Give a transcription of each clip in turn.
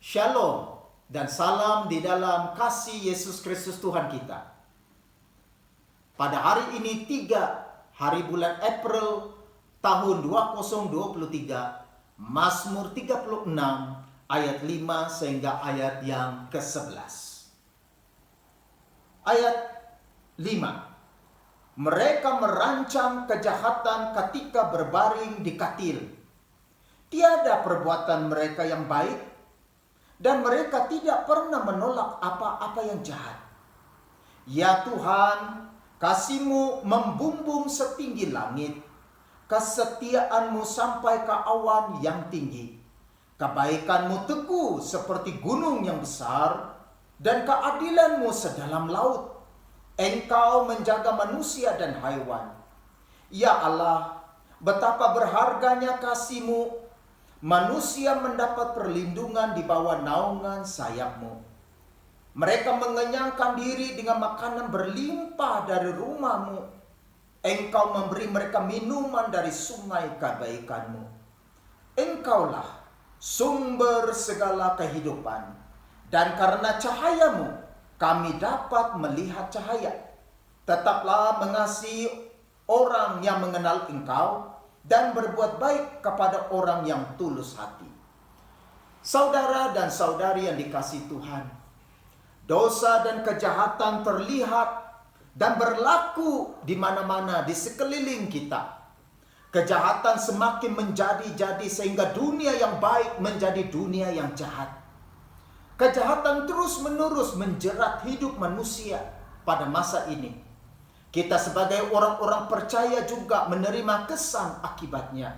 Shalom dan salam di dalam kasih Yesus Kristus Tuhan kita. Pada hari ini 3 hari bulan April tahun 2023, Mazmur 36 ayat 5 sehingga ayat yang ke-11. Ayat 5. Mereka merancang kejahatan ketika berbaring di katil. Tiada perbuatan mereka yang baik, dan mereka tidak pernah menolak apa-apa yang jahat. Ya Tuhan, kasih-Mu membumbung setinggi langit, kesetiaan-Mu sampai ke awan yang tinggi. Kebaikan-Mu teguh seperti gunung yang besar, dan keadilan-Mu sedalam laut. Engkau menjaga manusia dan haiwan. Ya Allah, betapa berharganya kasih-Mu. Manusia mendapat perlindungan di bawah naungan sayap-Mu. Mereka mengenyangkan diri dengan makanan berlimpah dari rumah-Mu. Engkau memberi mereka minuman dari sungai kebaikan-Mu. Engkaulah sumber segala kehidupan, dan karena cahaya-Mu kami dapat melihat cahaya. Tetaplah mengasihi orang yang mengenal Engkau, dan berbuat baik kepada orang yang tulus hati. Saudara dan saudari yang dikasihi Tuhan, dosa dan kejahatan terlihat dan berlaku di mana-mana di sekeliling kita. Kejahatan semakin menjadi-jadi sehingga dunia yang baik menjadi dunia yang jahat. Kejahatan terus-menerus menjerat hidup manusia pada masa ini. Kita sebagai orang-orang percaya juga menerima kesan akibatnya.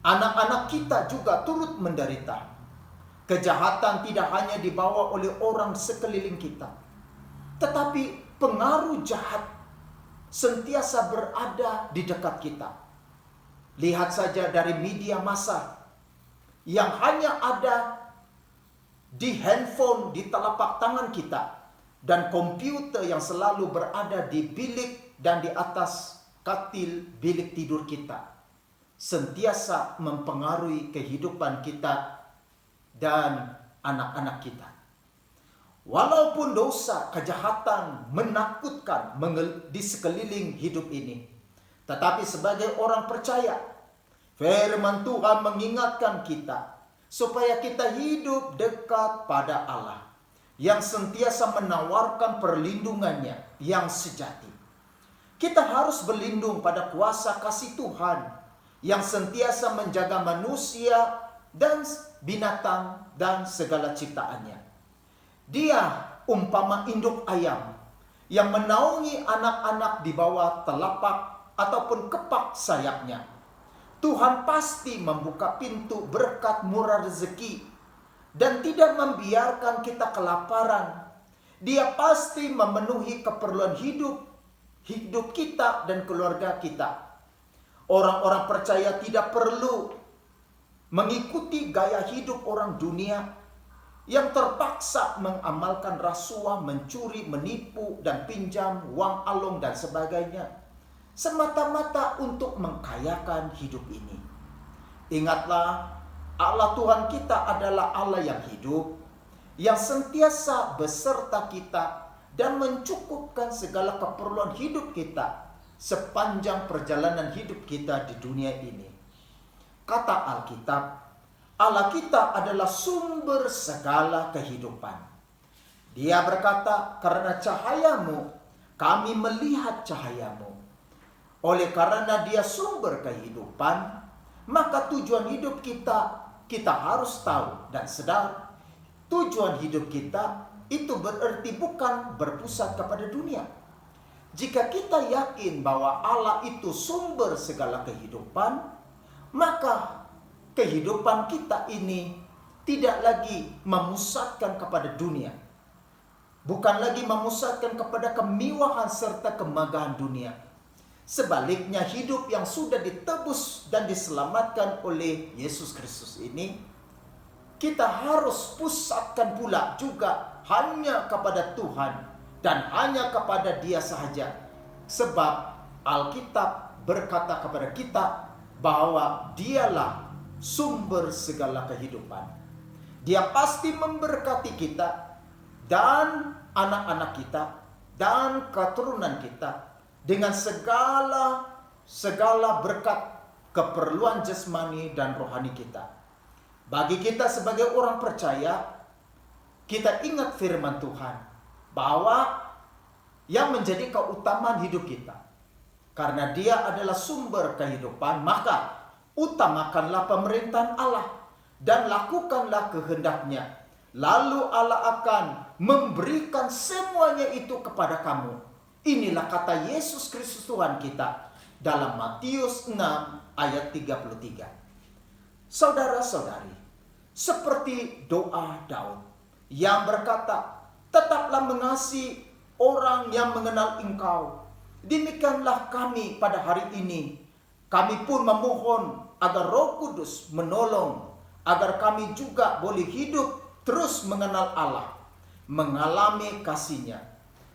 Anak-anak kita juga turut menderita. Kejahatan tidak hanya dibawa oleh orang sekeliling kita, tetapi pengaruh jahat sentiasa berada di dekat kita. Lihat saja dari media massa yang hanya ada di handphone di telapak tangan kita, dan komputer yang selalu berada di bilik dan di atas katil bilik tidur kita, sentiasa mempengaruhi kehidupan kita dan anak-anak kita. Walaupun dosa, kejahatan menakutkan di sekeliling hidup ini, tetapi sebagai orang percaya, firman Tuhan mengingatkan kita supaya kita hidup dekat pada Allah yang sentiasa menawarkan perlindungannya yang sejati. Kita harus berlindung pada kuasa kasih Tuhan yang sentiasa menjaga manusia dan binatang dan segala ciptaannya. Dia umpama induk ayam yang menaungi anak-anak di bawah telapak ataupun kepak sayapnya. Tuhan pasti membuka pintu berkat murah rezeki dan tidak membiarkan kita kelaparan. Dia pasti memenuhi keperluan hidup kita dan keluarga kita. Orang-orang percaya tidak perlu mengikuti gaya hidup orang dunia yang terpaksa mengamalkan rasuah, mencuri, menipu, dan pinjam uang alung dan sebagainya, semata-mata untuk mengkayakan hidup ini. Ingatlah, Allah Tuhan kita adalah Allah yang hidup, yang sentiasa beserta kita dan mencukupkan segala keperluan hidup kita sepanjang perjalanan hidup kita di dunia ini. Kata Alkitab, Allah kita adalah sumber segala kehidupan. Dia berkata, karena cahayamu kami melihat cahayamu. Oleh karena dia sumber kehidupan, maka tujuan hidup kita harus tahu dan sadar. Tujuan hidup kita itu berarti bukan berpusat kepada dunia. Jika kita yakin bahwa Allah itu sumber segala kehidupan, maka kehidupan kita ini tidak lagi memusatkan kepada dunia, bukan lagi memusatkan kepada kemewahan serta kemegahan dunia. Sebaliknya, hidup yang sudah ditebus dan diselamatkan oleh Yesus Kristus ini, kita harus pusatkan pula juga hanya kepada Tuhan dan hanya kepada Dia sahaja. Sebab Alkitab berkata kepada kita bahwa Dialah sumber segala kehidupan. Dia pasti memberkati kita dan anak-anak kita dan keturunan kita dengan segala berkat keperluan jasmani dan rohani kita. Bagi kita sebagai orang percaya, kita ingat firman Tuhan bahwa yang menjadi keutamaan hidup kita, karena Dia adalah sumber kehidupan, maka utamakanlah pemerintahan Allah dan lakukanlah kehendak-Nya. Lalu Allah akan memberikan semuanya itu kepada kamu. Inilah kata Yesus Kristus Tuhan kita dalam Matius 6 ayat 33. Saudara-saudari, seperti doa Daud yang berkata, tetaplah mengasihi orang yang mengenal Engkau. Demikianlah kami pada hari ini. Kami pun memohon agar Roh Kudus menolong, agar kami juga boleh hidup terus mengenal Allah, mengalami kasih-Nya.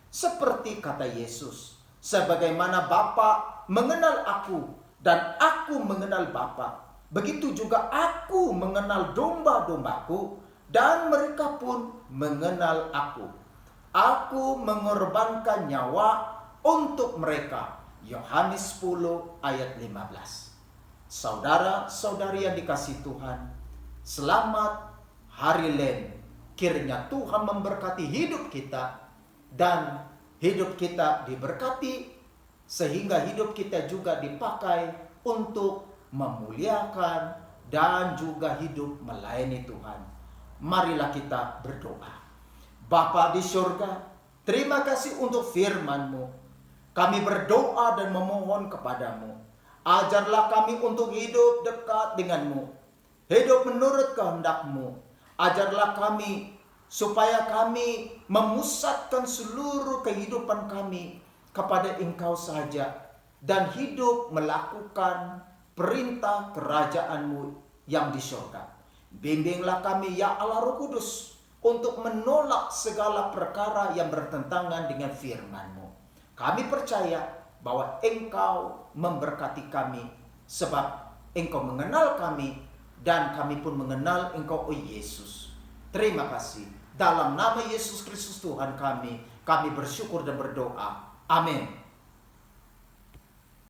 Seperti kata Yesus, sebagaimana Bapa mengenal aku dan aku mengenal Bapa, begitu juga aku mengenal domba-dombaku dan mereka pun mengenal aku. Aku mengorbankan nyawa untuk mereka. Yohanes 10 ayat 15. Saudara-saudari yang dikasihi Tuhan, selamat Hari Len. Kiranya Tuhan memberkati hidup kita dan hidup kita diberkati, sehingga hidup kita juga dipakai untuk memuliakan dan juga hidup melayani Tuhan. Marilah kita berdoa. Bapa di surga, terima kasih untuk firman-Mu. Kami berdoa dan memohon kepadamu. Ajarlah kami untuk hidup dekat denganmu. Hidup menurut kehendak-Mu. Ajarlah kami supaya kami memusatkan seluruh kehidupan kami kepada Engkau saja. Dan hidup melakukan perintah kerajaan-Mu yang di surga. Bimbinglah kami ya Allah Roh Kudus untuk menolak segala perkara yang bertentangan dengan firman-Mu. Kami percaya bahwa Engkau memberkati kami sebab Engkau mengenal kami dan kami pun mengenal Engkau, oh Yesus. Terima kasih. Dalam nama Yesus Kristus Tuhan kami bersyukur dan berdoa. Amin.